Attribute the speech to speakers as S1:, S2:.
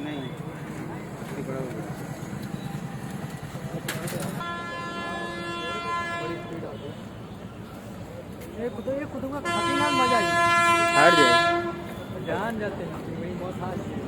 S1: नहीं बड़ा हो गया।
S2: ये कुतुब का खाती ना मजा आई
S1: हट जाए
S2: जान जाते हैं मेरी मौत आ